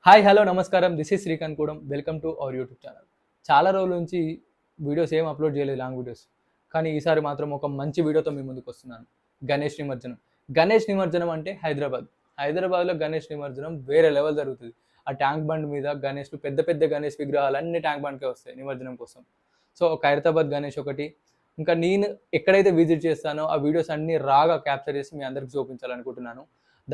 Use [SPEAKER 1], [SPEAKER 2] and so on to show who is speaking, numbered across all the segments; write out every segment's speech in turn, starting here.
[SPEAKER 1] Hi hello నమస్కారం. This is Srikanth కూడా. Welcome to our YouTube channel. చాలా రోజుల నుంచి వీడియోస్ ఏం అప్లోడ్ చేయలేదు, లాంగ్ వీడియోస్. కానీ ఈసారి మాత్రం ఒక మంచి వీడియోతో మీ ముందుకు వస్తున్నాను. గణేష్ నిమజ్జనం. గణేష్ నిమజ్జనం అంటే హైదరాబాద్లో గణేష్ నిమజ్జనం వేరే లెవెల్ జరుగుతుంది. ఆ ట్యాంక్ బండ్ మీద గణేష్లు, పెద్ద పెద్ద గణేష్ విగ్రహాలు అన్ని ట్యాంక్ బండ్కే వస్తాయి నిమజ్జనం కోసం. సో ఒక ఖైరతాబాద్ గణేష్ ఒకటి, ఇంకా నేను ఎక్కడైతే విజిట్ చేస్తానో ఆ వీడియోస్ అన్ని రాగా క్యాప్చర్ చేసి మీ అందరికి చూపించాలనుకుంటున్నాను.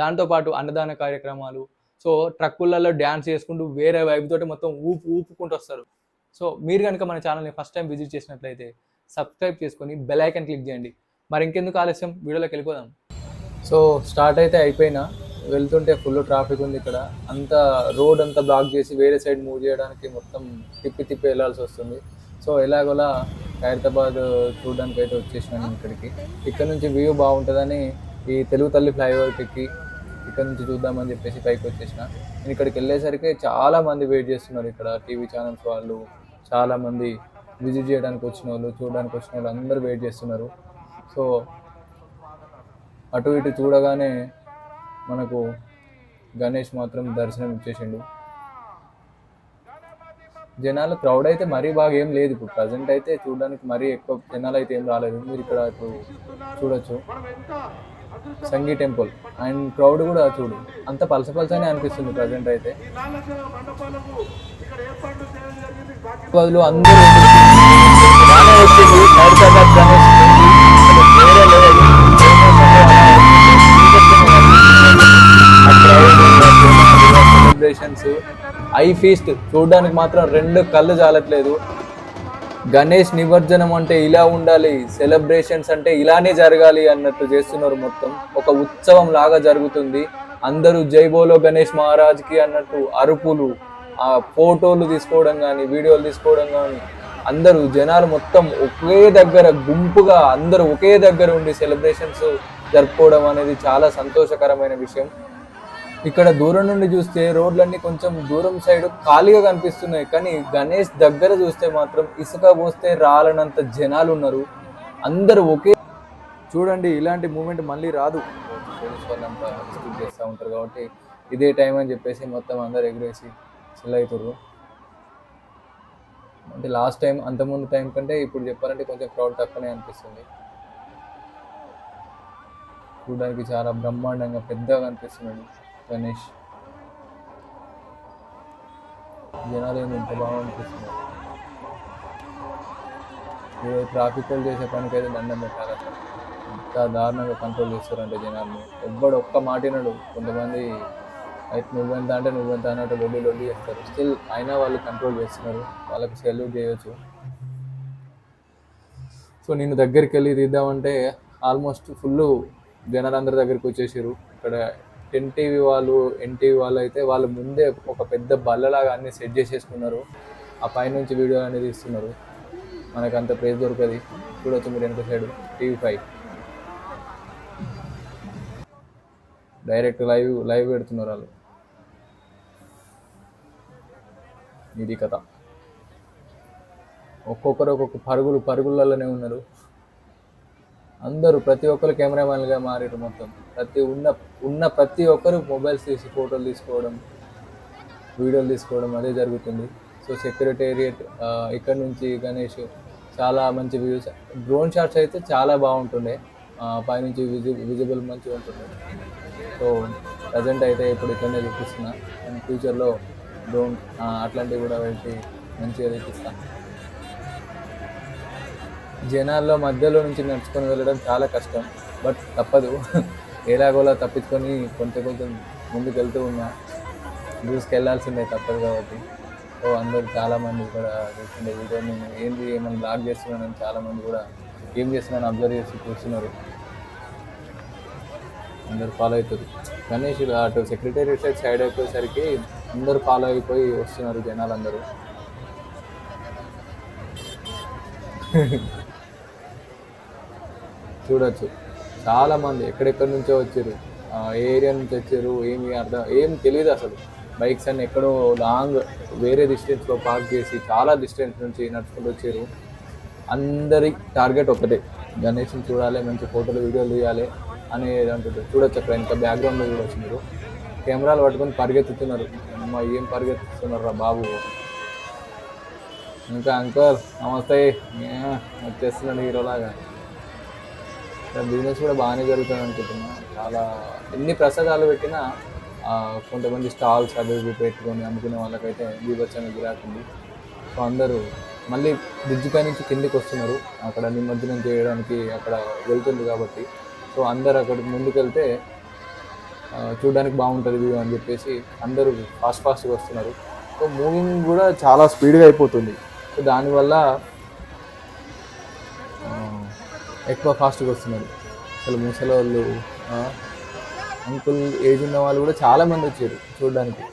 [SPEAKER 1] దాంతోపాటు అన్నదాన కార్యక్రమాలు, సో ట్రక్కులలో డ్యాన్స్ చేసుకుంటూ వేరే వైపు తోటి మొత్తం ఊపుకుంటూ వస్తారు. సో మీరు కనుక మన ఛానల్ని ఫస్ట్ టైం విజిట్ చేసినట్లయితే సబ్స్క్రైబ్ చేసుకొని బెల్ ఐకాన్ క్లిక్ చేయండి. మరి ఇంకెందుకు ఆలస్యం, వీడియోలోకి వెళ్ళిపోదాం. సో స్టార్ట్ అయితే అయిపోయినా, వెళ్తుంటే ఫుల్ ట్రాఫిక్ ఉంది. ఇక్కడ అంతా రోడ్ అంతా బ్లాక్ చేసి వేరే సైడ్ మూవ్ చేయడానికి మొత్తం తిప్పి వెళ్ళాల్సి వస్తుంది. సో ఎలాగోలా ఖైరతాబాద్ చూడడానికి అయితే వచ్చేసినాను ఇక్కడికి. ఇక్కడ నుంచి వ్యూ బాగుంటుందని ఈ తెలుగు తల్లి ఫ్లైఓవర్కి ఎక్కి ఇక్కడ నుంచి చూద్దామని చెప్పేసి పైకి వచ్చేసిన. నేను ఇక్కడికి వెళ్ళేసరికి చాలామంది వెయిట్ చేస్తున్నారు. ఇక్కడ టీవీ ఛానల్స్ వాళ్ళు, చాలామంది విజిట్ చేయడానికి వచ్చిన వాళ్ళు, చూడడానికి వచ్చిన వాళ్ళు అందరూ వెయిట్ చేస్తున్నారు. సో అటు ఇటు చూడగానే మనకు గణేష్ మాత్రం దర్శనం ఇచ్చేసిండు. జనాలు క్రౌడ్ అయితే మరీ బాగా ఏం లేదు. ఇప్పుడు ప్రజెంట్ అయితే చూడడానికి మరీ ఎక్కువ జనాలు అయితే ఏం రాలేదు. మీరు ఇక్కడ ఇప్పుడు చూడొచ్చు సంగీ టెంపుల్ అండ్ క్రౌడ్ కూడా చూడు అంత పలసనే అనిపిస్తుంది ప్రజెంట్ అయితే. అందరూ సెలబ్రేషన్స్, ఐ ఫీస్ట్ చూడడానికి మాత్రం రెండు కళ్ళు చాలట్లేదు. గణేష్ నిమజ్జనం అంటే ఇలా ఉండాలి, సెలబ్రేషన్స్ అంటే ఇలానే జరగాలి అన్నట్టు చేస్తున్నారు. మొత్తం ఒక ఉత్సవం లాగా జరుగుతుంది. అందరూ జై బోలో గణేష్ మహారాజ్కి అన్నట్టు అరుపులు, ఆ ఫోటోలు తీసుకోవడం కానీ, వీడియోలు తీసుకోవడం కానీ, అందరూ జనాలు మొత్తం ఒకే దగ్గర గుంపుగా అందరూ ఒకే దగ్గర ఉండి సెలబ్రేషన్స్ జరుపుకోవడం అనేది చాలా సంతోషకరమైన విషయం. ఇక్కడ దూరం నుండి చూస్తే రోడ్లన్నీ కొంచెం దూరం సైడ్ ఖాళీగా కనిపిస్తున్నాయి, కానీ గణేష్ దగ్గర చూస్తే మాత్రం ఇసుక పోస్తే రాలనంత జనాలు ఉన్నారు. అందరూ ఒకే చూడండి, ఇలాంటి మూమెంట్ మళ్ళీ రాదు. పోలీస్ వాళ్ళంతా డిస్ట్రిక్ట్ చేస్తూ ఉంటారు కాబట్టి ఇదే టైం అని చెప్పేసి మొత్తం అందరు ఎగిరేసి చిల్ అవుతారు. అంటే లాస్ట్ టైం, అంతకుముందు టైం కంటే ఇప్పుడు చెప్పాలంటే కొంచెం క్రౌడ్ తక్కువనే అనిపిస్తుంది. చూడడానికి చాలా బ్రహ్మాండంగా పెద్దగా అనిపిస్తున్నాడు గణేష్. జనాలు ఇంత బాగా అనిపిస్తుంది. ట్రాఫిక్ వాళ్ళు చేసే పనికైతే దండం పెట్టాలి. అసలు ఇంత దారుణంగా కంట్రోల్ చేస్తారంటే జనాలు. ఎవ్వడు ఒక్క మాటినడు. కొంతమంది అయితే నువ్వెంత అంటే నువ్వెంత అన్నట్టు లొల్లి చేస్తారు. స్టిల్ అయినా వాళ్ళు కంట్రోల్ చేస్తున్నారు. వాళ్ళకి సెల్యూట్ చేయొచ్చు. సో నేను దగ్గరికి వెళ్ళి తీద్దామంటే ఆల్మోస్ట్ ఫుల్ జనాలందరి దగ్గరికి వచ్చేసారు. ఇక్కడ ఎన్టీవీ వాళ్ళు అయితే వాళ్ళు ముందే ఒక పెద్ద బల్లలాగా అన్ని సెట్ చేసేసుకున్నారు. ఆ పైనుంచి వీడియో అనేది తీస్తున్నారు. మనకు అంత ప్లేస్ దొరకది. చూడొచ్చు మీరు వెనక సైడ్ TV5 డైరెక్ట్ లైవ్ పెడుతున్నారు వాళ్ళు. ఇది కథ. ఒక్కొక్కరు ఒక్కొక్క పరుగులలోనే ఉన్నారు. అందరూ ప్రతి ఒక్కరు కెమెరామెన్గా మారారు. మొత్తం ప్రతి ఒక్కరు మొబైల్స్ తీసి ఫోటోలు తీసుకోవడం, వీడియోలు తీసుకోవడం అదే జరుగుతుంది. సో సెక్రటేరియట్ ఇక్కడ నుంచి గణేష్ చాలా మంచి వ్యూస్, డ్రోన్ షాట్స్ అయితే చాలా బాగుంటుండే. పైనుంచి విజిబుల్ మంచిగా ఉంటుంది. సో ప్రజెంట్ అయితే ఇప్పుడు ఇక్కడనే చూపిస్తున్నా. అండ్ ఫ్యూచర్లో డ్రోన్ అట్లాంటివి కూడా పెట్టి మంచిగా చూపిస్తాను. జనాల్లో మధ్యలో నుంచి నడుచుకొని వెళ్ళడం చాలా కష్టం, బట్ తప్పదు. ఎలాగోలా తప్పించుకొని కొంచెం ముందుకు వెళ్తూ ఉన్నా. దూసుకెళ్లాల్సిందే, తప్పదు కాబట్టి. సో అందరూ చాలామంది కూడా చూస్తుండే వీడియో నేను ఏమైనా బ్లాగ్ చేస్తున్నానని చాలామంది కూడా ఏం చేస్తున్నాను అబ్జర్వ్ చేసి చూస్తున్నారు. అందరూ ఫాలో అవుతారు. గణేష్ అటు సెక్రటేరియట్ సైడ్ అయిపోయేసరికి అందరూ ఫాలో అయిపోయి వస్తున్నారు జనాలందరూ. చూడొచ్చు చాలామంది ఎక్కడెక్కడి నుంచో వచ్చారు, ఏ ఏరియా నుంచి వచ్చారు ఏం తెలియదు అసలు. బైక్స్ అన్ని ఎక్కడో లాంగ్ వేరే డిస్టెన్స్లో పార్క్ చేసి చాలా డిస్టెన్స్ నుంచి నడుచుకుంటూ వచ్చారు. అందరి టార్గెట్ ఒకటే, గణేష్ని చూడాలి, మంచి ఫోటోలు వీడియోలు తీయాలి అనేది అంటుంది. చూడొచ్చు అక్కడ ఇంకా బ్యాక్గ్రౌండ్లో చూడొచ్చు మీరు. కెమెరాలు పట్టుకొని పరిగెత్తుతున్నారు. అమ్మ ఏం పరిగెత్తుతున్నారా బాబు. ఇంకా అంకుల్ నమస్తే, వచ్చేస్తున్నాడు హీరోలాగా. బిజినెస్ కూడా బాగానే జరుగుతుంది అనుకుంటున్నా. చాలా ఎన్ని ప్రసాదాలు పెట్టినా కొంతమంది స్టాల్స్ అవి ఇవి పెట్టుకొని అమ్ముకునే వాళ్ళకైతే బీభత్సంగా గిరాకుంది. సో అందరూ మళ్ళీ బ్రిడ్జ్ పై నుంచి కిందికి వస్తున్నారు, అక్కడ నిమజ్జనం చేయడానికి అక్కడ వెళ్తుంది కాబట్టి. సో అందరు అక్కడికి ముందుకు వెళ్తే చూడడానికి బాగుంటుంది వ్యూ అని చెప్పేసి అందరూ ఫాస్ట్గా వస్తున్నారు. సో మూవింగ్ కూడా చాలా స్పీడ్గా అయిపోతుంది. సో దానివల్ల ఎక్కువ ఫాస్ట్గా వస్తున్నారు. అసలు ముసలి వాళ్ళు, అంకుల్, ఏజ్ ఉన్న వాళ్ళు కూడా చాలామంది వచ్చారు చూడడానికి.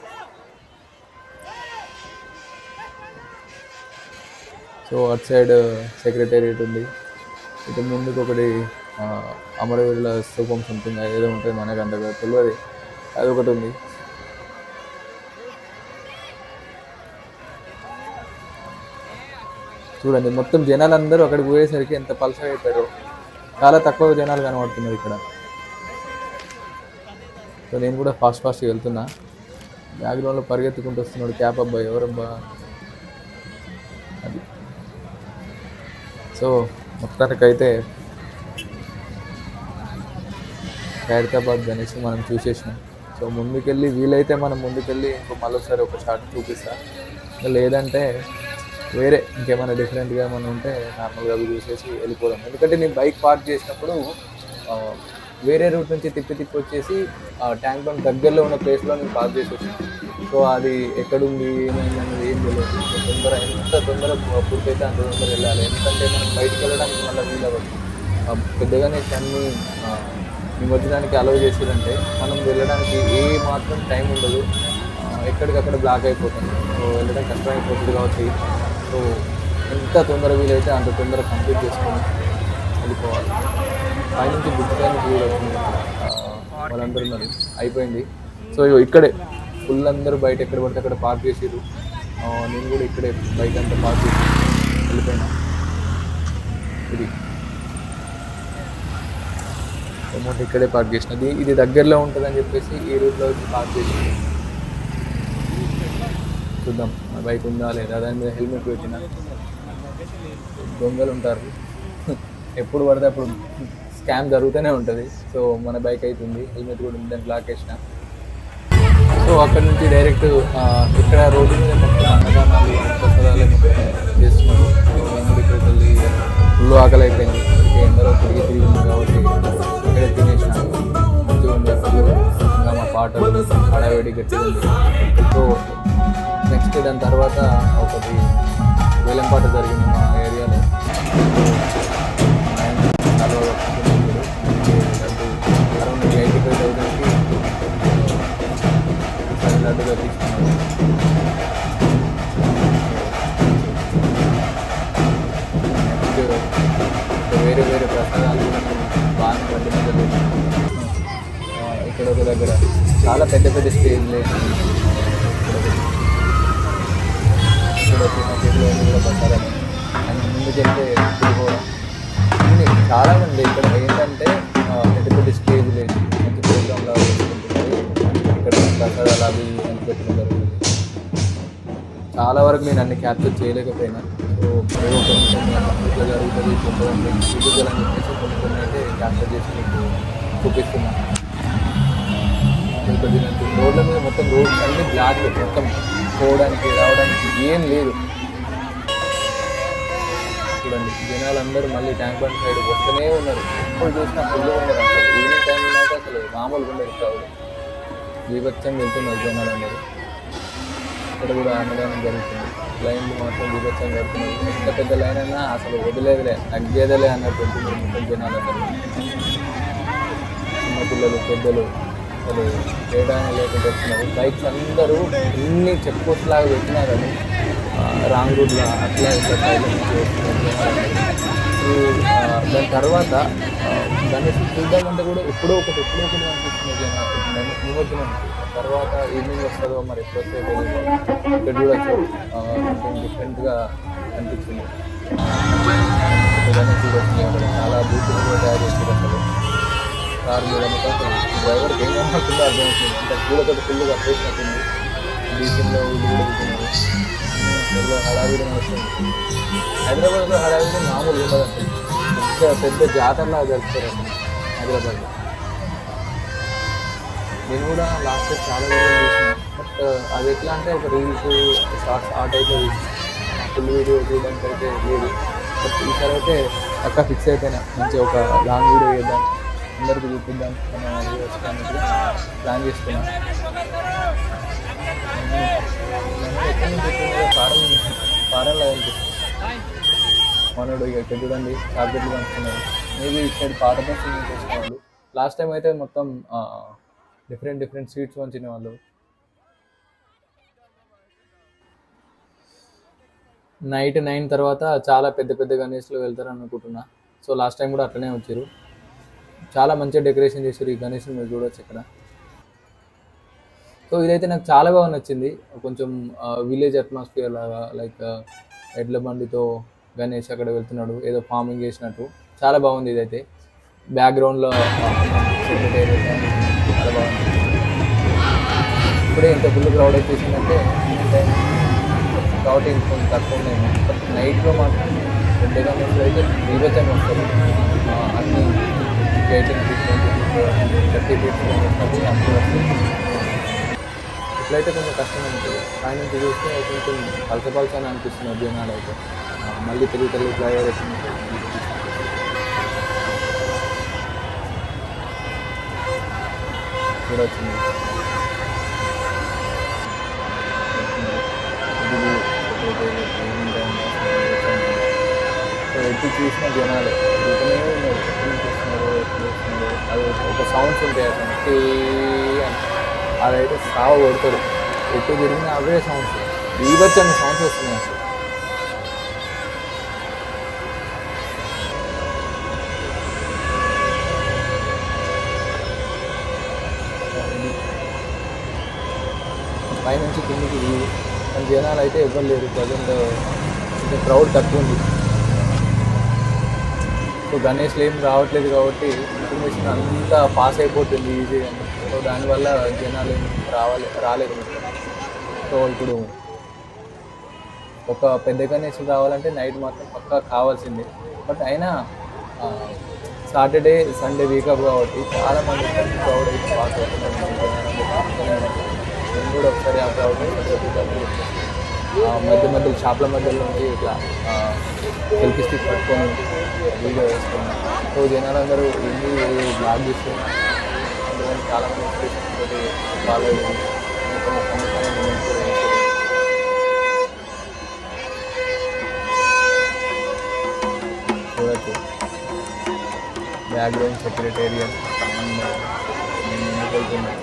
[SPEAKER 1] సో అటు సైడ్ సెక్రటేరియట్ ఉంది, ఇటు ముందుకు ఒకటి అమరవీరుల స్థూపం సంథింగ్ ఏదో ఉంటుంది, మనకు అంతగా తెలియదు, అది ఒకటి ఉంది. చూడండి మొత్తం జనాలు అందరూ అక్కడికి పోయేసరికి ఎంత పల్సర్ అయిపోయారో. చాలా తక్కువ జనాలు కనబడుతున్నారు ఇక్కడ. సో నేను కూడా ఫాస్ట్గా వెళ్తున్నా. బ్యాక్గ్రౌండ్లో పరిగెత్తుకుంటూ వస్తున్నాడు క్యాప్ అబ్బాయి, ఎవరబ్బా అది. సో మొత్తానికైతే ఖైరతాబాద్ గణేష్ మనం చూసేసినాం. సో ముందుకెళ్ళి వీలైతే మనం ముందుకెళ్ళి మళ్ళొకసారి ఒక షాట్ చూపిస్తా, లేదంటే వేరే ఇంకేమైనా డిఫరెంట్గా ఏమైనా ఉంటే నార్మల్గా అవి చూసేసి వెళ్ళిపోదాం. ఎందుకంటే నేను బైక్ పార్క్ చేసినప్పుడు వేరే రూట్ నుంచి తిప్పి వచ్చేసి ట్యాంక్ బండ్ దగ్గరలో ఉన్న ప్లేస్లో నేను పార్క్ చేసి వచ్చాను. సో అది ఎక్కడుంది ఏమైంది అనేది ఏం తెలియదు. ఎంత తొందర పూర్తయితే అంత తొందర వెళ్ళాలి, ఎందుకంటే మనం బయటకు వెళ్ళడానికి మళ్ళీ వీలవ్వదు. పెద్దగానే అన్ని నిమజ్జనానికి అలౌ చేసేదంటే మనం వెళ్ళడానికి ఏ మాత్రం టైం ఉండదు, ఎక్కడికక్కడ బ్లాక్ అయిపోతుంది. సో వెళ్ళడం కష్టమైపోతుంది కాబట్టి సో ఎంత తొందర వీలైతే అంత తొందర కంప్లీట్ చేసుకొని వెళ్ళిపోవాలి. పైనుంచి గుర్తుపైన వీలు అవుతుంది, వాళ్ళందరూ ఉన్నారు, అయిపోయింది. సో ఇక్కడే ఫుల్ అందరూ బయట ఎక్కడ పడితే అక్కడ పార్క్ చేసారు. నేను కూడా ఇక్కడే బైక్ అంతా పార్క్ చేసి వెళ్ళిపోయినా. ఇది అమౌంట్ ఇక్కడే పార్క్ చేసినది, ఇది దగ్గరలో ఉంటుందని చెప్పేసి ఈ రూట్లో వచ్చి పార్క్ చేసి చూద్దాం మన బైక్ ఉందా లేదా. దాని మీద హెల్మెట్ పెట్టిన, దొంగలు ఉంటారు ఎప్పుడు పడితే అప్పుడు స్కామ్ జరుగుతూనే ఉంటుంది. సో మన బైక్ అవుతుంది, హెల్మెట్ కూడా ఉంది, దాన్ని లాక్ వేసిన. సో అక్కడ నుంచి డైరెక్ట్ ఇక్కడ రోడ్డు మీద మొత్తం అన్నదానాలు ప్రసాదాలు మొత్తం చేస్తున్నారు. నేను ఇక్కడికి వెళ్ళి ఫుల్ ఆకలి అయిపోయింది, ఎందరో తిరిగి ఉంది కాబట్టి ఇక్కడే తినేసినాను. మంచిగా ఉంది అసలు, ఇంకా మా పాటలు హడావిడి గట్టిగా ఉంది. సో నెక్స్ట్ దాని తర్వాత ఒకటి వేలంపాట జరిగింది మా ఏరియాలో. అరౌండ్ 85,000కి లడ్డుగా తీసుకున్నాడు. నెక్స్ట్ వేరే ప్రసాదాలు కూడా బాగా గడ్డి మీద ఇక్కడ ఒక దగ్గర చాలా పెద్ద స్టేజ్ లేదు. ఇక్కడ చిన్న చేతిలో కూడా పట్టారని అండ్ ముందుకెళ్తే తిరిగిపోవడం. చాలా మంది ఇక్కడ ఏంటంటే పెద్ద స్టేజ్ లేదు, మంచి ప్రోగ్రామ్ లాగా వేసుకుంటున్నారు. ఇక్కడ ప్రసాదాలు అవి మంచి పెట్టుకుంటారు. చాలా వరకు నేను అన్ని క్యాప్చర్ చేయలేకపోయినా. సో ఏదో కొంచెం ఇట్లా జరుగుతుంది కొంతమంది చూపించాలని చెప్పేసి కొన్ని అయితే క్యాప్చర్ చేసి మీకు చూపిస్తున్నాను. రోడ్ల మీద మొత్తం రోడ్స్ అన్నీ బ్లాక్, మొత్తం పోవడానికి రావడానికి ఏం లేదు. చూడండి జనాలు అందరూ మళ్ళీ ట్యాంక్ బండ్ సైడ్ వస్తూనే ఉన్నారు, ఎప్పుడు చూసినా ఫుల్గా ఉన్నారు. అసలు ఈవినింగ్ టైం ఉన్నాక అసలు మామూలుగా ఉండదు క్రౌడ్, బీభత్సంగా వెళ్తున్నారు జనాలు అందరూ. ఇక్కడ కూడా అన్నదానం జరుగుతుంది, లైన్లు మాత్రం బీభత్సంగా జరుగుతున్నారు. ఎంత పెద్ద లైన్ అయినా అసలు వదిలేదులే తగ్గేదలే అన్నట్టు వెళ్తున్నారు మొత్తం జనాలు అందరూ. చిన్నపిల్లలు పెద్దలు అసలు చేయడానికి లేకుండా వస్తున్నారు. బైక్స్ అందరూ ఎన్ని చెక్ పోస్ట్ లాగా పెట్టినా కానీ రాంగ్ రూట్లో అట్లా ఇట్లా సైలెన్స్ చేస్తున్నారు. దాని తర్వాత దాన్ని చూద్దామంటే కూడా ఎప్పుడో ఒకటి అనిపిస్తుంది జనాలు నిమజ్జనం. తర్వాత ఈవినింగ్ వస్తుందో మరి ఎప్పుడు వస్తుందో ఇక్కడ చూడొచ్చు, కొంచెం డిఫరెంట్గా అనిపించింది. చూడొచ్చు అక్కడ చాలా బ్యూటిఫుల్గా తయారు చేస్తారు. అసలు కారు మీద మొత్తం డ్రైవర్కి ఏమవుతుందో అర్థమవుతుంది, అంటే పూలతో ఫుల్గా వేసినట్టుంది. బీచ్లో ఇల్లు కూడా వెళ్తున్నారు. హడావిడి నడుస్తుంది. హైదరాబాద్లో హడావిడి మామూలు ఉండదు అసలు. పెద్ద పెద్ద జాతరలా జరుపుతారు అసలు హైదరాబాద్లో. నేను కూడా లాస్ట్ టైం చాలా వీడియోలు చూసిన. బట్ అది ఎట్లా అంటే ఒక రీల్స్ షార్ట్స్ ఆ టైప్లో చూసిన. ఫుల్ వీడియో చూడడానికి అయితే లేదు. బట్ ఈసారి అయితే పక్కా ఫిక్స్ అయిపోయినా, మంచిగా ఒక లాంగ్ వీడియో చేద్దాం, అందరికీ చూపిద్దాం మన వ్యూవర్స్ అన్నట్టుగా ప్లాన్ చేసుకున్నాం. ఎక్కడి నుంచి ఫారెన్లో అనిపిస్తుంది మనోడు. ఇక ఇక్కడ చూడండి చాక్లెట్లు పంచుకున్నారు. మేబీ ఇక్కడ పాత బస్ చేసిన వాళ్ళు. లాస్ట్ టైం అయితే మొత్తం డిఫరెంట్ డిఫరెంట్ స్వీట్స్ పంచిన వాళ్ళు. నైట్ 9 తర్వాత చాలా పెద్ద పెద్ద గణేష్లు వెళ్తారు అనుకుంటున్నా. సో లాస్ట్ టైం కూడా అట్లనే వచ్చారు. చాలా మంచిగా డెకరేషన్ చేశారు ఈ గణేష్ని, మీరు చూడవచ్చు ఇక్కడ. సో ఇదైతే నాకు చాలా బాగా నచ్చింది. కొంచెం విలేజ్ అట్మాస్ఫియర్ లాగా, లైక్ ఎడ్ల బండితో గణేష్ అక్కడ వెళ్తున్నాడు, ఏదో ఫార్మింగ్ చేసినట్టు. చాలా బాగుంది ఇదైతే. బ్యాక్గ్రౌండ్లో సెక్రటరీ చాలా బాగుంది. ఇప్పుడే ఇంత ఫుల్ క్రౌడ్ వచ్చేసిందంటే టైం కాబట్టి ఇంకొంచెం తక్కువ ఉన్నాయేమో. బట్ నైట్లో మాత్రం పెద్ద గణేష్లు అయితే బీభత్సంగా వస్తారు. అన్ని 18 feet 20 feet 30 feet అన్నీ అప్పుడు వస్తుంది. ఇట్లయితే కొంచెం కష్టంగా ఉంటుంది. పైనుంచి చూస్తే కొంచెం పలస అని అనిపిస్తున్నారు జనాలు అయితే. మళ్ళీ తిరిగి ఫ్లైఓవర్ చూడొచ్చింది. సో ఎటు చూసిన జనాలు వెళ్తూనే ఉన్నారు. ఎక్కడి నుంచి వస్తున్నారు, ఎప్పుడు వస్తున్నారు. అది ఒక సౌండ్స్ ఉంటాయి అసలు అని. అదైతే సాగు కొడతారు. ఎటు తిరిగిన అవే సౌండ్స్, బీభత్సంగా సౌండ్స్ వస్తున్నాయి అసలు. పైనుంచి కిందికి వ్యూ. కానీ జనాలు అయితే ఎవ్వరు లేరు. ప్రజెంట్ కొంచెం క్రౌడ్ తక్కువ ఉంది. సో గణేష్లు ఏం రావట్లేదు కాబట్టి ఇన్ఫర్మేషన్ అంతా పాస్ అయిపోతుంది ఈజీగా. సో దానివల్ల జనాలు ఏం రాలేదు. సో ఇప్పుడు ఒక పెద్ద గణేష్ రావాలంటే నైట్ మాత్రం పక్కా కావాల్సిందే. బట్ అయినా సాటర్డే సండే వీకప్ కాబట్టి చాలామంది క్రౌడ్ అయితే పాస్ అవుతున్నారు. నేను కూడా ఒకసారి ఆ క్రౌడ్ మధ్యలో షాప్ల మధ్యలో నుంచి ఇట్లా సెల్ఫీ స్టిక్ పట్టుకొని వీడియో వేసుకున్నాను. సో జనాలందరూ ఏంటి బ్లాగ్ చేస్తున్నారు. అందుకని చాలామంది ఇన్స్పిరేషన్ తోటి ఫాలో అయ్యింది. చూడచ్చు బ్యాక్గ్రౌండ్ సెక్రటేరియట్ నేను ముందుకు వెళ్తున్నాను.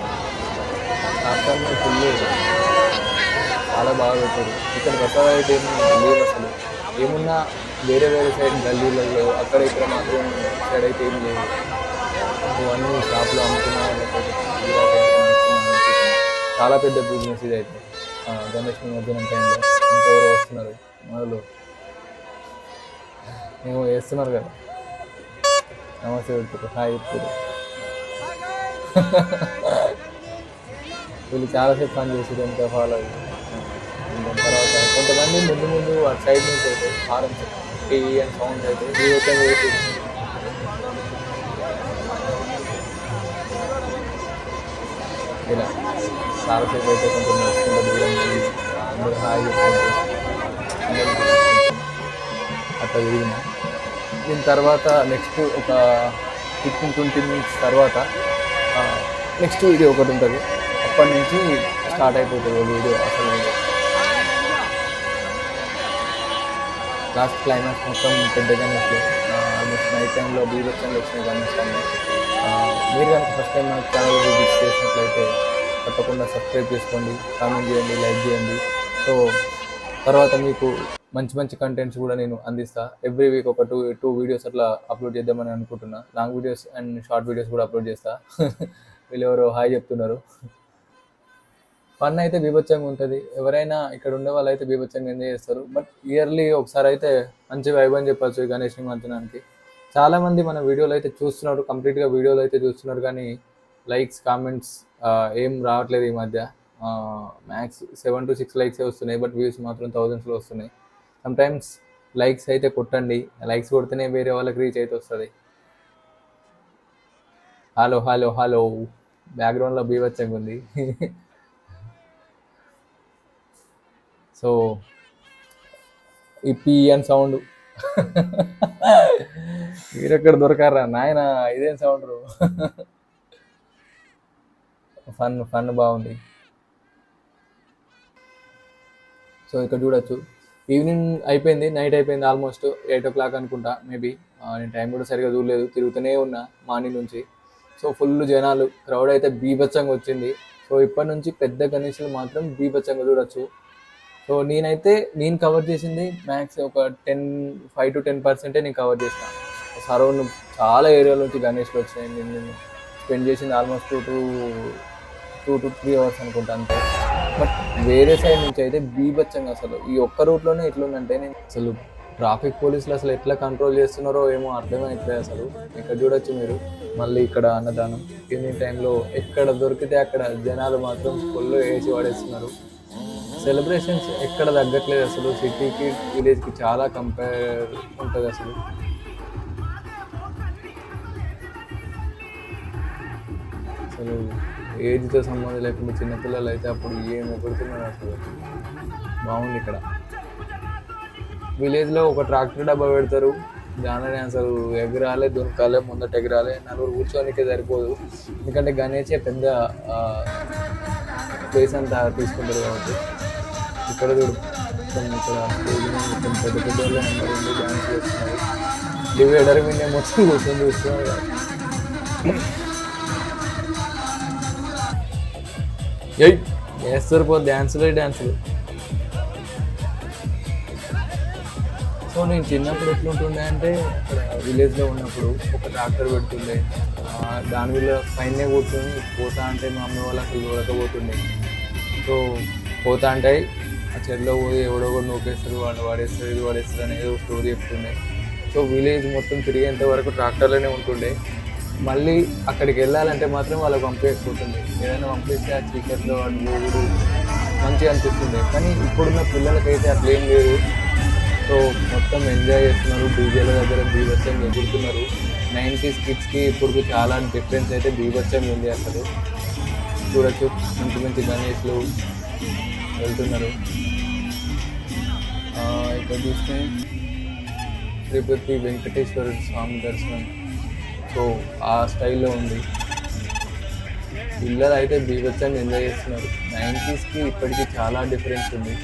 [SPEAKER 1] రాష్ట్రాన్ని ఫుల్ చాలా బాగా పెట్టారు. ఇక్కడ కొత్తగా అయితే లేవు అసలు. ఏమున్నా వేరే సైడ్ గల్లీలలో అక్కడ ఇక్కడ మాత్రం సైడ్ అయితే ఏం లేవు. అన్నీ షాప్లో అమ్ముతున్న వాళ్ళకి చాలా పెద్ద బిజినెస్ ఇది అయితే. గణేష్ నిమజ్జనం టైంలో ఇంకెవరో వస్తున్నారు మొదలు ఏమో వేస్తున్నారు కదా. నమస్తే చెప్తారు, హాయ్ చెప్తారు. వీళ్ళు చాలాసేపు పని చేసి ఇంకా ఫాలో అయ్యి తర్వాత కొంతమంది ముందు అటు సైడ్ నుంచి అయితే హారన్స్ టీ అండ్ సౌండ్స్ అయితే జీవితంగా వేసి ఇలా చాలాసేపు అయితే కొంచెం నడుచుకుంటూ దూరం అందరూ హాయ్ చెప్పుకుంటూ అట్లా తిరిగిన. దీని తర్వాత నెక్స్ట్ ఒక 15-20 minutes తర్వాత నెక్స్ట్ వీడియో ఒకటి ఉంటుంది. అప్పటి నుంచి స్టార్ట్ అయిపోతుంది వీడియో. అసలు లాస్ట్ క్లైమాక్స్ మొత్తం పెద్ద గణేష్లు ఆల్మోస్ట్ నైట్ టైంలో బీభత్సంగా వచ్చినాయి గణేష్ టైంలో. మీరు కనుక ఫస్ట్ టైం మనకు ఛానల్ విజిట్ చేసినట్లయితే తప్పకుండా సబ్స్క్రైబ్ చేసుకోండి, కామెంట్ చేయండి, లైక్ చేయండి. సో తర్వాత మీకు మంచి మంచి కంటెంట్స్ కూడా నేను అందిస్తా. ఎవ్రీ వీక్ ఒక టూ వీడియోస్ అట్లా అప్లోడ్ చేద్దామని అనుకుంటున్నా. Long videos and short videos కూడా అప్లోడ్ చేస్తా. వీళ్ళు ఎవరో హాయ్ చెప్తున్నారు. ఫన్ అయితే బీభత్సంగా ఉంటుంది. ఎవరైనా ఇక్కడ ఉండే వాళ్ళు అయితే బీభత్సంగా ఎంజాయ్ చేస్తారు. బట్ ఇయర్లీ ఒకసారి అయితే మంచి వైబ్ అని చెప్పచ్చు ఈ గణేష్ నిమజ్జనానికి. చాలామంది మన వీడియోలు అయితే చూస్తున్నారు, కంప్లీట్గా వీడియోలు అయితే చూస్తున్నారు, కానీ లైక్స్ కామెంట్స్ ఏం రావట్లేదు ఈ మధ్య. మ్యాక్స్ 7 to 6 లైక్స్ వస్తున్నాయి, బట్ వ్యూస్ మాత్రం థౌజండ్స్లో వస్తున్నాయి. సమ్టైమ్స్ లైక్స్ అయితే కొట్టండి, లైక్స్ కొడితేనే వేరే వాళ్ళకి రీచ్ అయితే వస్తుంది. హలో హలో హలో, బ్యాక్గ్రౌండ్లో బీవచ్చంగా ఉంది. సో ఈ పిఎన్ సౌండ్ మీరెక్కడ దొరకారా నాయన, ఇదేం సౌండ్? ఫన్ ఫన్ బాగుంది. సో ఇక్కడ చూడొచ్చు, ఈవినింగ్ అయిపోయింది, నైట్ అయిపోయింది, ఆల్మోస్ట్ 8 o'clock అనుకుంటా మేబీ. నేను టైం కూడా సరిగా చూడలేదు, తిరుగుతూనే ఉన్నా మార్నింగ్ నుంచి. సో ఫుల్ జనాలు, క్రౌడ్ అయితే బీభత్సంగా వచ్చింది. సో ఇప్పటి నుంచి పెద్ద గణేషులు మాత్రం బీభత్సంగా చూడొచ్చు. సో నేను కవర్ చేసింది మ్యాక్స్ ఒక 5 to 10% నేను కవర్ చేస్తాను. సరౌండ్ చాలా ఏరియాల నుంచి గణేష్లు వచ్చినాయి. నేను స్పెండ్ చేసింది ఆల్మోస్ట్ 2 to 3 hours అనుకుంటా అంతే. బట్ వేరే సైడ్ నుంచి అయితే బీభత్సంగా, అసలు ఈ ఒక్క రూట్లోనే ఎట్లుందంటే, నేను అసలు ట్రాఫిక్ పోలీసులు అసలు ఎట్లా కంట్రోల్ చేస్తున్నారో ఏమో అర్థమైతే. అసలు ఇక్కడ చూడొచ్చు మీరు, మళ్ళీ ఇక్కడ అన్నదానం ఈవినింగ్ టైంలో ఎక్కడ దొరికితే అక్కడ జనాలు మాత్రం ఫుల్ వేసి పడేస్తున్నారు. సెలబ్రేషన్స్ ఎక్కడ తగ్గట్లేదు అసలు, సిటీకి విలేజ్కి చాలా కంపేర్ ఉంటుంది అసలు. అసలు ఏజ్తో సంబంధం లేకుండా చిన్నపిల్లలు అయితే అప్పుడు ఏం ఎగురుతున్నారు అసలు, బాగుంది. ఇక్కడ విలేజ్లో ఒక ట్రాక్టర్ డబ్బా పెడతారు, దానిని అసలు ఎగరాలే, దునకాలే, ముందట ఎగరాలే, నలుగురు కూర్చోనికే సరిపోదు. ఎందుకంటే గణేషే పెద్ద ప్లేస్ అంతా తీసుకుంటారు కాబట్టి. ఇక్కడ చూడు, ఇక్కడ మొత్తం పెద్ద పెద్ద వాళ్ళు అందరూ డ్యాన్స్ చేస్తున్నారు. డివైడర్ మీద మొత్తం కూర్చొని చూస్తున్నారు. వేస్తారు పో డ్యాన్సులు. సో నేను చిన్నప్పుడు ఎట్లుంటుండే అంటే, అక్కడ విలేజ్లో ఉన్నప్పుడు ఒక ట్రాక్టర్ పెడుతుండే, దాని మీద పైనే కూర్చొని పోతా అంటే మా అమ్మ వాళ్ళు అసలు చూడకపోతుండే. సో పోతా అంటే ఆ చెరులో పోయి ఎవడో కూడా నూకేస్తారు, వాళ్ళు వాడేస్తారు, ఇది వాడేస్తారు అనేది స్టోరీ చెప్తుండే. సో విలేజ్ మొత్తం తిరిగేంత వరకు ట్రాక్టర్లోనే ఉంటుండే. మళ్ళీ అక్కడికి వెళ్ళాలంటే మాత్రం వాళ్ళకి పంపేసిపోతుంది. ఏదైనా పంపిస్తే ఆ చీకట్లో వాడు ఊరు మంచిగా అనిపిస్తుండే. కానీ ఇప్పుడున్న పిల్లలకైతే అట్లేం లేదు. సో మొత్తం ఎంజాయ్ చేస్తున్నారు, డీజేల దగ్గర బీభత్సంగా ఎగురుతున్నారు. 90s కిడ్స్కి ఇప్పుడు చాలా డిఫరెన్స్ అయితే బీభత్సంగా ఉంది అసలు. చూడొచ్చు, మంచి మంచి గణేష్లు వెళ్తున్నారు. ఇక్కడ చూస్తే తిరుపతి వెంకటేశ్వర స్వామి దర్శనం, సో ఆ స్టైల్లో ఉంది. పిల్లలు అయితే బీభత్సంగా ఎంజాయ్ చేస్తున్నారు. 90sకి ఇప్పటికీ చాలా డిఫరెన్స్ ఉంది.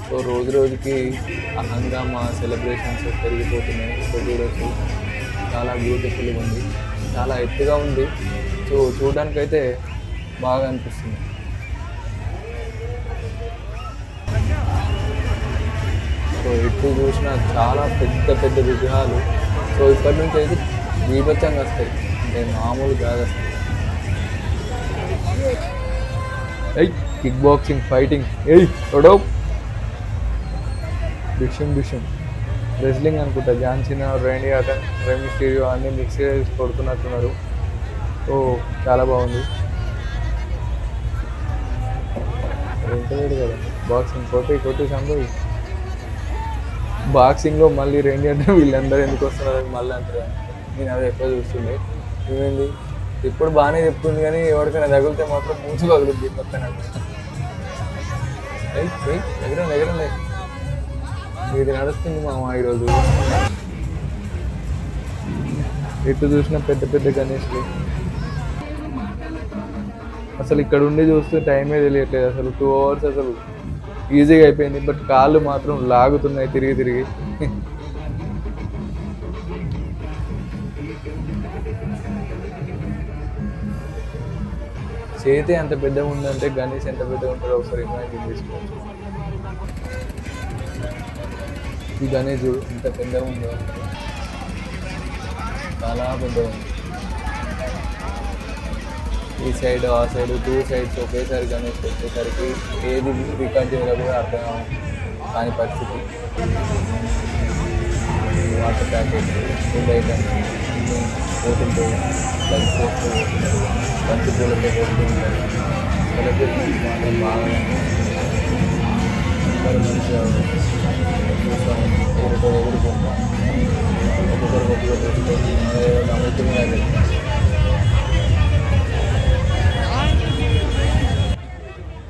[SPEAKER 1] సో రోజు రోజుకి హంగామా సెలబ్రేషన్స్ పెరిగిపోతున్నాయి. ఇక్కడ చూడొచ్చు, చాలా బ్యూటిఫుల్గా ఉంది, చాలా ఎత్తుగా ఉంది. సో చూడడానికైతే బాగా అనిపిస్తుంది. సో ఎటు చూసినా చాలా పెద్ద పెద్ద విగ్రహాలు. సో ఇప్పటి నుంచి అయితే బీభత్సంగా వస్తాయి, అంటే మామూలు కాదు అసలు. కిక్ బాక్సింగ్, ఫైటింగ్, ఒడో బిషం రెస్లింగ్ అనుకుంటా. జాన్సీనా, రేండీ ఆర్టన్, రే మిస్టీరియో అన్నీ మిక్స్ చేసి కొడుతున్నట్టున్నారు. సో చాలా బాగుంది. ఎంతలేదు కదా బాక్సింగ్, కొట్టి సంభవి. బాక్సింగ్లో మళ్ళీ రేండీ అంటే వీళ్ళందరూ ఎందుకు వస్తున్నారని మళ్ళీ అంటారు. నేను అదే ఎక్కువ చూస్తుండే. ఏమైంది ఇప్పుడు బాగానే చెప్తుంది, కానీ ఎవరికైనా తగిలితే మాత్రం మూసి పగులుద్ది పక్కన. ఎగరండి ఇది నడుస్తుంది మామ ఈరోజు. ఎటు చూసినా పెద్ద పెద్ద గణేష్లు. అసలు ఇక్కడ ఉండి చూస్తే టైమే తెలియట్లేదు అసలు. 2 hours అసలు ఈజీగా అయిపోయింది. బట్ కాళ్ళు మాత్రం లాగుతున్నాయి తిరిగి. చేతి ఎంత పెద్దగా ఉందంటే గణేష్ ఎంత పెద్దగా ఉంటారో ఒకసారి ఇమాజిన్ చేసుకోవచ్చు. ఈ గణేష్ ఎంత పెద్దగా ఉందో, చాలా పెద్దగా ఉంది. ఈ సైడ్ ఆ సైడ్ 2 sides ఒకేసారి గణేష్ వచ్చేసరికి ఏది రికార్డ్ చేయాలో కూడా అర్థం కాని పరిస్థితి. వాటర్ ప్యాకెట్, ఫుడ్ ఐటమ్స్ తీసుకొని పోతుంటే లైక్ పోస్తూ పోతుంటారు, బంతి పూలతో పోతూ ఉంటారు. సెలబ్రేషన్స్ మాత్రం బాగా అందరూ మంచిగా చూస్తాం, ఎగురుకుంటాం, ఒక్కొక్కరు తీసుకొని నవ్వుతుంది.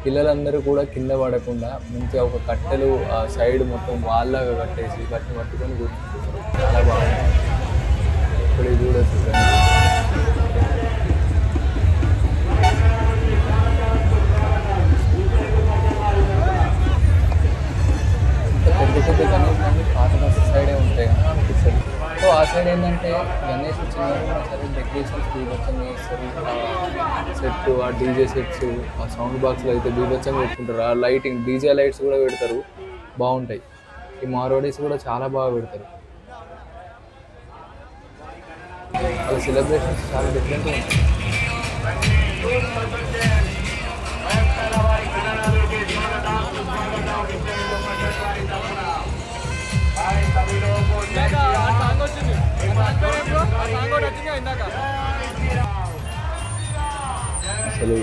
[SPEAKER 1] పిల్లలందరూ కూడా కింద పడకుండా మంచిగా ఒక కట్టెలు ఆ సైడ్ మొత్తం వాళ్ళలాగా కట్టేసి పట్టుకొని కూర్చుంటారు. చాలా బాగుంది. ఇప్పుడు చూడొచ్చు పెద్ద పెద్ద గణేష్ అన్ని పాత బస్సు సైడే ఉంటాయి కదా అనిపిస్తుంది. సో ఆ సైడ్ ఏంటంటే గణేష్ చిన్నగా సరే డెకరేషన్స్ బీభత్సంగా చేస్తారు. సెట్ ఆ డీజే సెట్స్ ఆ సౌండ్ బాక్స్లో అయితే బీభత్సంగా పెట్టుకుంటారు. ఆ లైటింగ్ డీజే లైట్స్ కూడా పెడతారు, బాగుంటాయి. ఈ మార్వాడీస్ కూడా చాలా బాగా పెడతారు. వాళ్ళ సెలబ్రేషన్స్ చాలా డిఫరెంట్గా ఉంటాయి. అసలు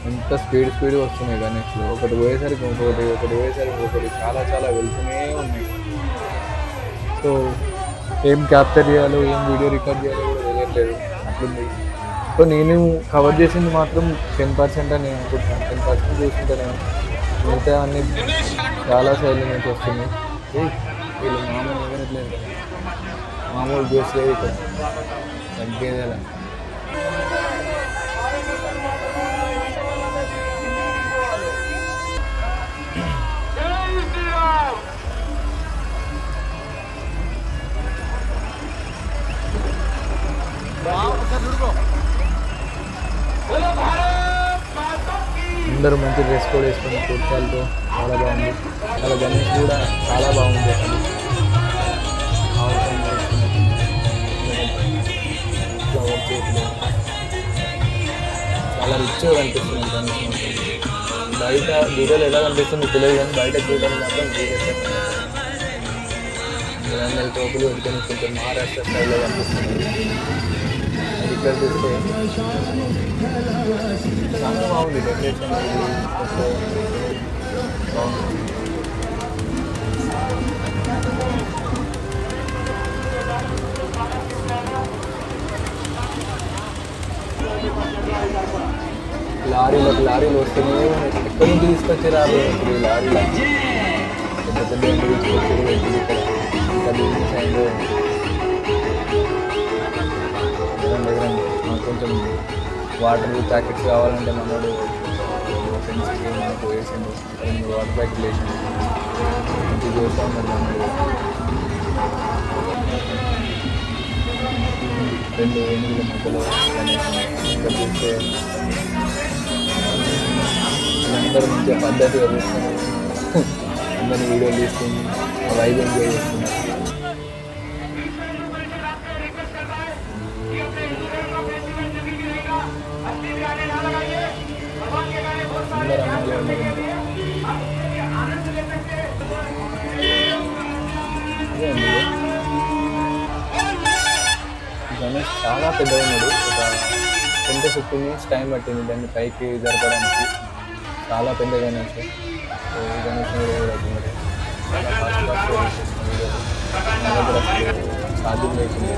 [SPEAKER 1] ఎంత స్పీడ్గా వస్తున్నాయి గణేష్లు. ఒకటి పోయేసరికి ఇంకొకటి చాలా చాలా వెళ్తూనే ఉన్నాయి. సో ఏం క్యాప్చర్ చేయాలో ఏం వీడియో రికార్డ్ చేయాలో కూడా తెలియట్లేదు అట్లుంది. సో నేను కవర్ చేసింది మాత్రం 10% అని నేను అనుకుంటున్నాను. 10% చూసుకుంటే నేను మిగతా అన్ని చాలా సైడ్ల నుంచి వస్తుంది. వీళ్ళు మామూలు ఎగరట్లేదు కదా, మామూలు చూసలేదు ఇక్కడ తగ్గేదేలా. అందరూ మంచి డ్రెస్ కోడ్ వేసుకుని కుర్తాలతో చాలా బాగుంది. చాలా గణేష్ కూడా చాలా బాగుంది. ఫ్లవర్ చేతులు చాలా రిచ్గా కనిపిస్తుంది గణేష్. బయట వీడియోలో ఎలా కనిపిస్తుంది తెలియదు, కానీ బయట చూడడం మాత్రం అందరి టోపులు పెట్టుకొని కొంచెం మహారాష్ట్ర స్టైల్లో కనిపిస్తుంది. అది ఇక్కడ చూస్తే చాలా బాగుంది డెకరేషన్. బాగుంది. లారీలు వస్తూనే ఎక్కడి నుంచి తీసుకొచ్చారు ఇప్పుడు ఈ లారీలు పెద్ద పెద్ద తీసుకొచ్చారు. ఇక్కడ ఇంకా బిజినెస్ అయిందో మాకు కొంచెం వాటర్ ప్యాకెట్స్ కావాలంటే మనోడు ఫ్రెండ్స్కి మనకు వేసిండు, వాటర్ ప్యాకెట్ వేసిండు, మంచి చేస్తూ ఉన్నాడు మనోడు. 2 ఏనుగుల మధ్యలో ఇంకా చూస్తే అందరూ మంచిగా పద్ధతిగా చూస్తున్నారు. అందరినీ వీడియోలు తీసుకుని వైబ్ ఎంజాయ్ చేస్తున్నారు. అందరూ అమ్మాయిలు ఉన్నారు. గణేష్ చాలా పెద్దగా ఉన్నాడు. ఒక 10-15 minutes టైం పట్టింది దాన్ని పైకి జరపడానికి. చాలా పెద్ద గణేష్. సో గణేష్ కూడా చాలా ఫాస్ట్ వీడియోలు నా దగ్గర అసలు సాధ్యం లేకుండా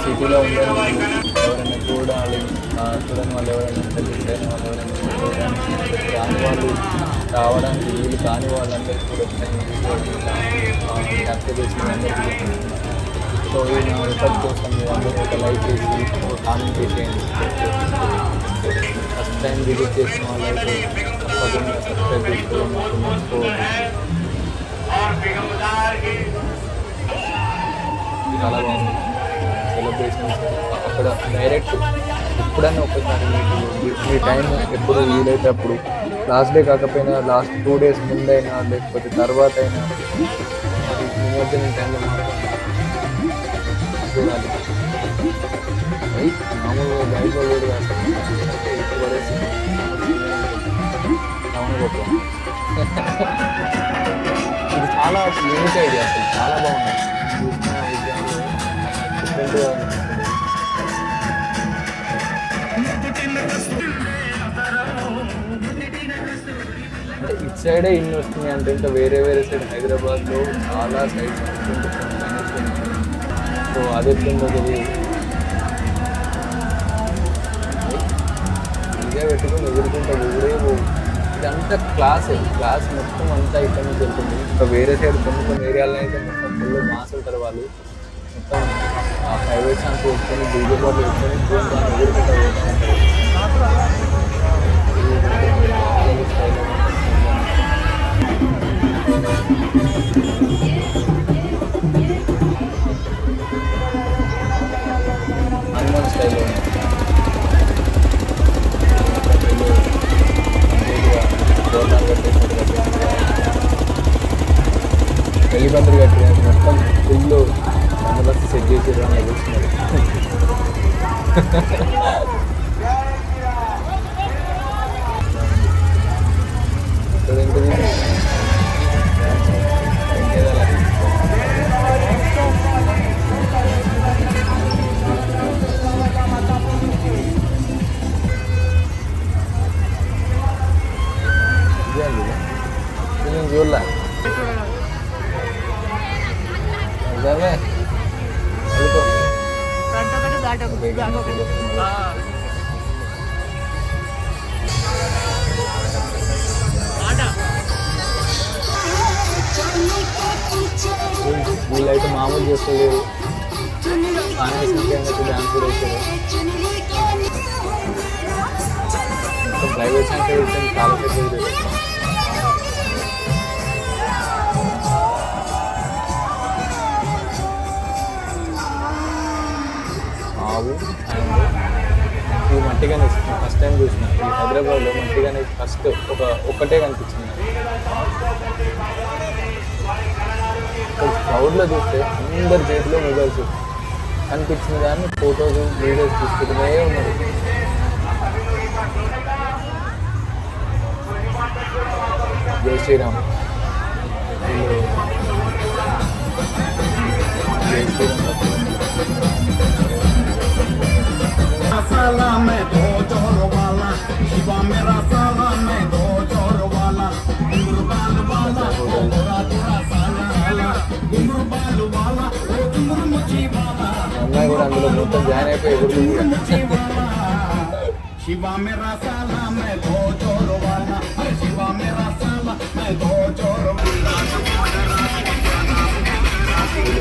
[SPEAKER 1] సిటీలో ఉండే ఎవరైనా చూడాలి, చూడని వాళ్ళు ఎవరైనా తెలియని వాళ్ళు ఎవరైనా రాని వాళ్ళు రావడానికి వీలు కాని వాళ్ళందరికీ కూడా క్యాప్చర్ చేసి అందరికీ. సో ఈ నా రికార్డ్ కోసం అందరూ ఒక లైక్ చేసి ఒక కామెంట్ చేసేయండి. ఫస్ట్ టైం విజిట్ చేసిన వాళ్ళైతే తప్పకుండా సబ్స్క్రైబ్ చేసుకోవడం మాకు మర్చిపోవద్దు. చాలా బాగుంది సెలబ్రేషన్స్. అక్కడ డైరెక్ట్ ఎప్పుడైనా ఒకసారి మీ టైం ఎప్పుడు వీలైతే అప్పుడు, లాస్ట్ డే కాకపోయినా లాస్ట్ 2 days ముందైనా లేకపోతే తర్వాత అయినా నిమజ్జనం టైంలో చూడాలి. మామూలుగా బయట లేదు అసలు ఇప్పుడు పడేసి గొప్ప ఇది చాలా యూనిక్ ఐడియా అసలు చాలా బాగుంది చూసిన విజయాలు డిఫరెంట్గా అంటే ఇటు సైడే ఇన్ని వస్తున్నాయి అంటే ఇంకా వేరే వేరే సైడ్ హైదరాబాద్లో చాలా సైడ్స్ సో అది ఎట్లుందో తెలియదు ఇదే పెట్టుకుని ఎదుర్కొంటా ఊరే ఇదంతా క్లాస్ మొత్తం అంతా ఇక్కడ నుంచి వెళ్తుంది ఇంకా వేరే సైడ్ కొన్ని ఏరియాలో అయితే మొత్తం ఫుల్ మాస్ ఉంటారు వాళ్ళు మొత్తం ఆ ప్రైవేట్ సాంగ్స్ పెట్టుకొని డీజే బాట్లు పెట్టుకొని ఎదుర్కొంటా హనుమాన్ స్టైల్లో పెళ్లి పందిరి కట్టిన మొత్తం ఫుల్ బందోబస్తు సెట్ చేసి అలా కూర్చున్నారు ఇక్కడ ఏంటిది నేను చూడలే వీళ్ళైతే మామూలు చేసుకోలేదు డాన్స్ కూడా వేసారు మొత్తం ప్రైవేట్ సాంగ్స్ వేసాను చాలా సేపు ఆవు అండ్ ఈ మట్టి గణేష్ ఫస్ట్ టైం చూసిన ఈ హైదరాబాద్లో మట్టి గణేష్ ఫస్ట్ ఒక్కటే కనిపించింది క్రౌడ్లో చూస్తే అందరి చేతిలో మొబైల్స్ కనిపించింది కానీ ఫొటోస్ వీడియోస్ తీసుకుంటూనే ఉన్నారు జై శ్రీరామ్ జై శ్రీరామ్
[SPEAKER 2] साला मैं दो जोर वाला शिवा मेरा साला मैं दो जोर वाला घुंगरू बाल वाला गोरा गोरा साला घुंगरू बाल वाला घुंगरू मुझी वाला
[SPEAKER 1] అమ్మాయి కూడా అందులో మొత్తం జాయిన్ అయిపోయి ఎగురుతుంది
[SPEAKER 2] शिवा मेरा साला मैं दो जोर वाला अरे शिवा मेरा साला मैं दो जोर वाला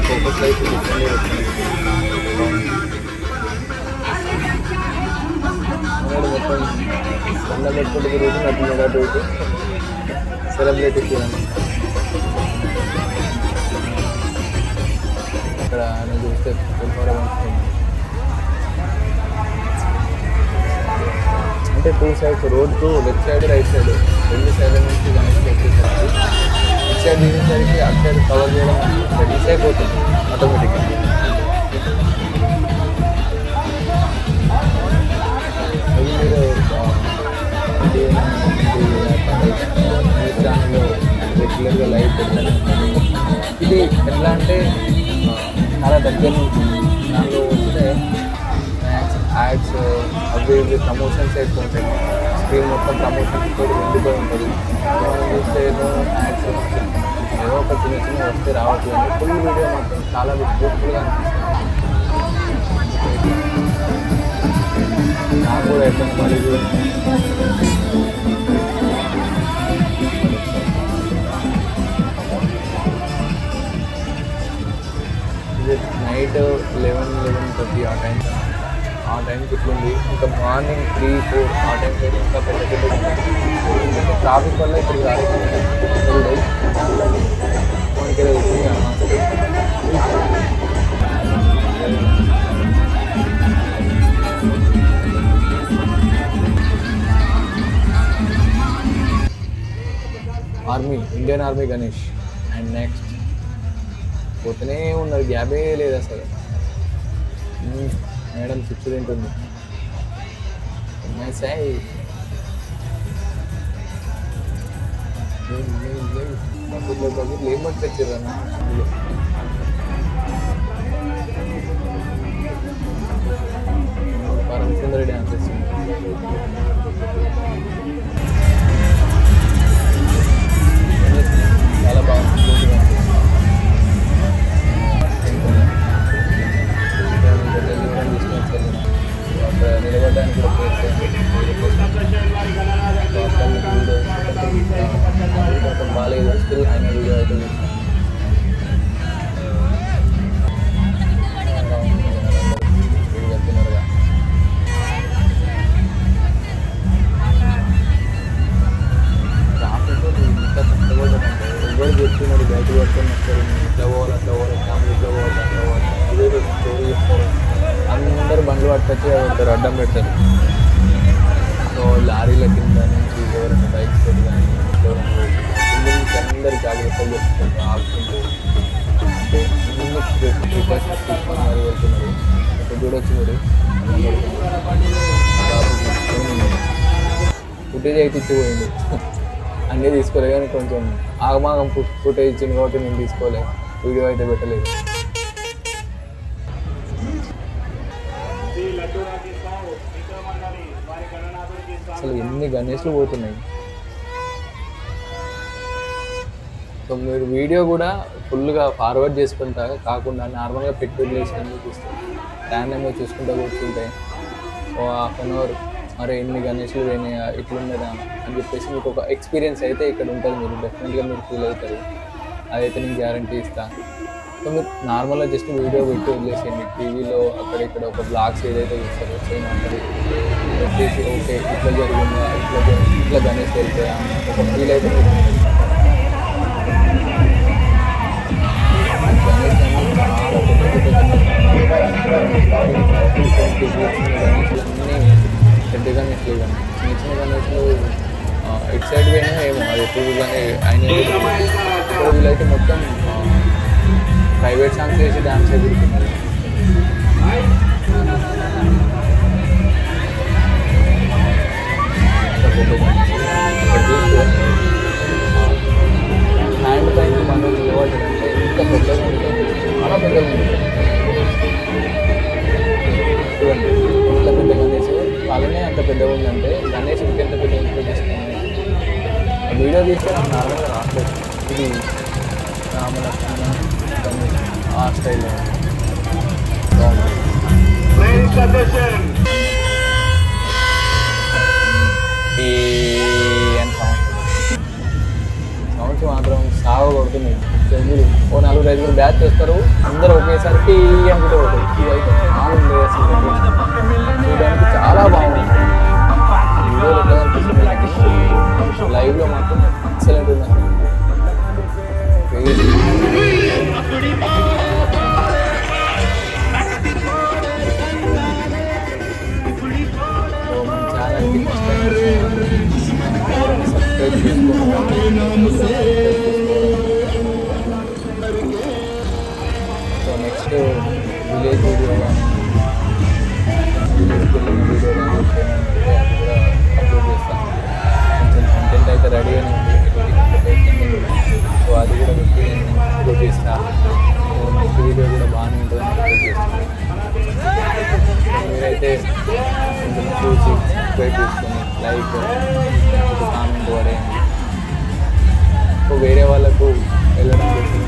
[SPEAKER 1] ఫోకస్ అయితే మొత్తం దండ పెట్టుకుంటూ తిరుగుతున్నట్టున్నాడు అటు ఇటు సెలబ్రిటీ ఫీల్ అక్కడ ఆయన చూస్తే పులిహోర పంచుతుంది అంటే టూ సైడ్స్ రోడ్కు లెఫ్ట్ సైడ్ రైట్ సైడ్ రెండు సైడ్ల నుంచి గణేష్ వచ్చేసరికి ఇటు సైడ్ దిగేసరికి అటు సైడ్ కవర్ చేయడం మిస్ అయిపోతుంది ఆటోమేటిక్గా మీరు న్యూస్ ఛానల్లో రెగ్యులర్గా లైవ్ పెట్టాను ఇది ఎట్లా అంటే చాలా దగ్గర నుంచి దానిలో వస్తే యాడ్స్ అవి ఇవి ప్రమోషన్స్ ఎక్కువ ఉంటాయి స్క్రీన్ మొత్తం ప్రమోషన్స్ తోటి నిండిపోయి ఉంటుంది మనం చూస్తే ఏదో యాడ్స్ ఏదో ఒక చిన్న చిన్న వస్తే రావట్లేదు ఫుల్ వీడియో మాత్రం చాలా బ్యూటిఫుల్గా అనిపిస్తుంది నాకు కూడా ఎక్కడ మళ్ళీ ఇది నైట్ 11:30 ఆ టైంకి ఇట్లుంది ఇంకా మార్నింగ్ 3-4 ఆ టైంకి అయితే ఇంకా పెద్ద పెద్ద ట్రాఫిక్ వల్ల ఇప్పుడు మనకి army Indian army Ganesh and next పోతూనే ఉన్నారు గ్యాపే లేదు అసలు మేడం చిప్స్ తింటుంది. సాయి బకెట్లు ఏం పట్టి తెచ్చారన్న. పరం సుందరి డ్యాన్స్ చేస్తుంది. చాలా బాగుంది. అక్కడ నిలబడడానికి కూడా కొంచెం బాగాలేదు. స్టిల్ ఆయన వీడియో అయితే వెళ్తున్నారుగా. ట్రాఫిక్ ఇంత కష్టపడ్డారంటే ఎవరు చెప్తున్నారు బయటకు పట్టుకొని వస్తారు, ఇట్లా పోవాలి అట్లా పోవాలి, ఫ్యామిలీ ఇట్లా పోవాలి అట్లా పోవాలి, ఇదేదో స్టోరీ చెప్తారు. అందరూ బండ్లు పట్టుకొచ్చి పెడతారు, అడ్డం పెడతారు. సో లారీల కింద నుంచి ఎవరైనా బైక్స్ తోటి కానీ ఎవరైనా నుంచి అందరు జాగ్రత్తలు చెప్తుంటారు, ఆపుతుంటారు. అంటే ముందు ప్రికాషన్స్ తీసుకొని మరి వెళ్తున్నారు. ఇక్కడ చూడొచ్చు మీరు ఫుటేజ్ అయితే ఇచ్చిపోయింది. అన్నీ తీసుకోలేదు కానీ కొంచెం ఆగమాగం ఫుటేజ్ ఇచ్చింది కాబట్టి నేను తీసుకోలేదు, వీడియో అయితే పెట్టలేదు. అసలు ఎన్ని గణేష్లు పోతున్నాయి. సో మీరు వీడియో కూడా ఫుల్గా ఫార్వర్డ్ చేసుకుంటా కాకుండా నార్మల్గా పెట్టి వదిలేసి చూపిస్తాను. ర్యాండమ్గా చూసుకుంటూ కూర్చుంటే ఓ ½ అవర్ మరి ఎన్ని గణేష్లు పోయినాయా ఇట్లుండదా అని చెప్పేసి మీకు ఒక ఎక్స్పీరియన్స్ అయితే ఇక్కడ ఉంటుంది. మీరు డెఫినెట్గా మీరు ఫీల్ అవుతారు, అదైతే నేను గ్యారంటీ ఇస్తాను. సో మీరు నార్మల్గా జస్ట్ వీడియో పెట్టి వదిలేసేయండి. టీవీలో అక్కడ ఇక్కడ ఒక బ్లాగ్స్ ఏదైతే చూస్తారో సేమ్ అక్కడ పెట్టేసి ఓకే ఇట్లా జరిగిందా ఇట్లా గణేష్ వెళ్ళిపోయా ఒక ఫీల్ అయితే మీకు ఉంటుంది. గణేష్ అనేది చాలా పెద్ద గణేష్లు ఇవన్నీ చిన్న చిన్న గణేష్లు ఇటు సైడ్ పోయినా ఏమో అది ఎప్పుడు కానీ ఆయన వీళ్ళైతే మొత్తం ప్రైవేట్ సాంగ్స్ వేసి డ్యాన్స్ ఎదుర్కొన్నారు. ఇక్కడ చూస్తే హ్యాండ్ పైకి మనం నిలబడ్డాడంటే ఇంత పెద్దగా ఉంటుంది, చాలా పెద్దగా ఉంటుంది. చూడండి ఇంత పెద్ద గణేష్ అలానే అంత పెద్దగా ఉందంటే గణేష్ ఇంకెంత పెద్ద ఇంప్రూవ్ చేసుకున్నాను. వీడియో తీస్తే నాకు నార్మల్గా రావట్లేదు. ఇది రామలక్ష్మణ ఆ స్టైల్లో బాగుంది. సౌండ్స్ మాత్రం సాగు కొడుతున్నాయి. చెవులు ఓ 4-5 బ్యాచ్ చేస్తారు, అందరూ ఒకేసారి టీ అనుకుంటూ పోతారు. ఇదైతే మామూలు చూడడానికి చాలా బాగుంది. వీడియోలో ఎట్లా కనిపిస్తుంది నాకు, లైవ్లో మాత్రం ఎక్సలెంట్ ఉంది. సబ్స్క్రైబ్ చేసుకోండి. సో నెక్స్ట్ విలేజ్ వీడియో విలేజ్కి వెళ్ళిన వీడియో అది కూడా అప్లోడ్ చేస్తాను. కొంచెం కంటెంట్ అయితే రెడీగానే ఉంది, సో అది కూడా మీకు అప్లోడ్ చేస్తాను. నెక్స్ట్ వీడియో కూడా బాగానే ఉంటుందని అప్లోడ్ చేస్తాను. మీరైతే కొంచెం చూసి సబ్స్క్రైబ్ చేసుకొని లైక్ ఒక కామెంట్ పడేయండి. సో వేరే వాళ్ళకు వెళ్ళడం కోసం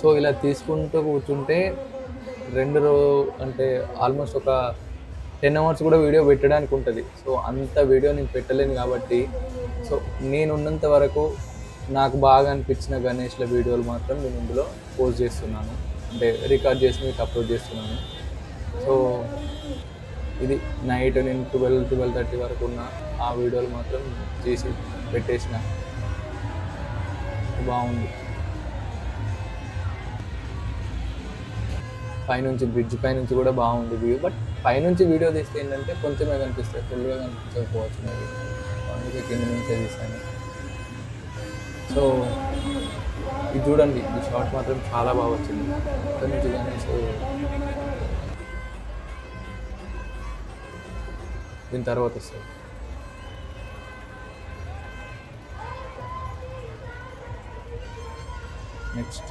[SPEAKER 1] సో ఇలా తీసుకుంటూ కూర్చుంటే అంటే ఆల్మోస్ట్ ఒక 10 అవర్స్ కూడా వీడియో పెట్టడానికి ఉంటుంది. సో అంత వీడియో నేను పెట్టలేను కాబట్టి సో నేనున్నంత వరకు నాకు బాగా అనిపించిన గణేష్ల వీడియోలు మాత్రం నేను ఇందులో పోస్ట్ చేస్తున్నాను, అంటే రికార్డ్ చేసి మీకు అప్లోడ్ చేస్తున్నాను. సో ఇది నైట్ నేను 12-12:30 వరకు ఉన్న ఆ వీడియోలు మాత్రం చేసి పెట్టేసిన. బాగుంది. పైనుంచి బ్రిడ్జ్ పైనుంచి కూడా బాగుంది వ్యూ. బట్ పైనుంచి వీడియో తీస్తే ఏంటంటే కొంచెమే కనిపిస్తాయి, ఫుల్గా కనిపించకపోవచ్చు. మరి అందుకే కింద నుంచే తీసాను. సో ఇది చూడండి, ఈ షాట్ మాత్రం చాలా బాగా వచ్చింది. ఇక్కడ నుంచి గణేష్ దీని తర్వాత వస్తుంది. నెక్స్ట్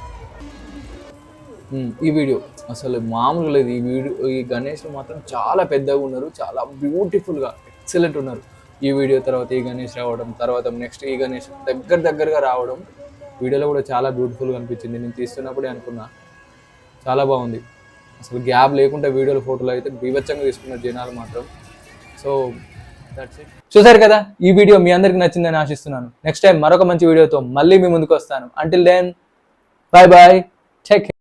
[SPEAKER 1] ఈ వీడియో అసలు మామూలుగా లేదు. ఈ వీడియో ఈ గణేష్ మాత్రం చాలా పెద్దగా ఉన్నారు, చాలా బ్యూటిఫుల్గా ఎక్సలెంట్ ఉన్నారు. ఈ వీడియో తర్వాత ఈ గణేష్ రావడం, తర్వాత నెక్స్ట్ ఈ గణేష్ దగ్గరగా రావడం వీడియోలో కూడా చాలా బ్యూటిఫుల్గా అనిపించింది. నేను తీస్తున్నప్పుడే అనుకున్నా చాలా బాగుంది. అసలు గ్యాప్ లేకుండా వీడియోలు ఫోటోలు అయితే బీభత్సంగా తీసుకున్నారు జనాలు మాత్రం. So that's it. చూసారు కదా, ఈ వీడియో మీ అందరికి నచ్చిందని ఆశిస్తున్నాను. నెక్స్ట్ టైం మరొక మంచి వీడియోతో మళ్ళీ మీ ముందుకు వస్తాను. Until then, bye bye, take care.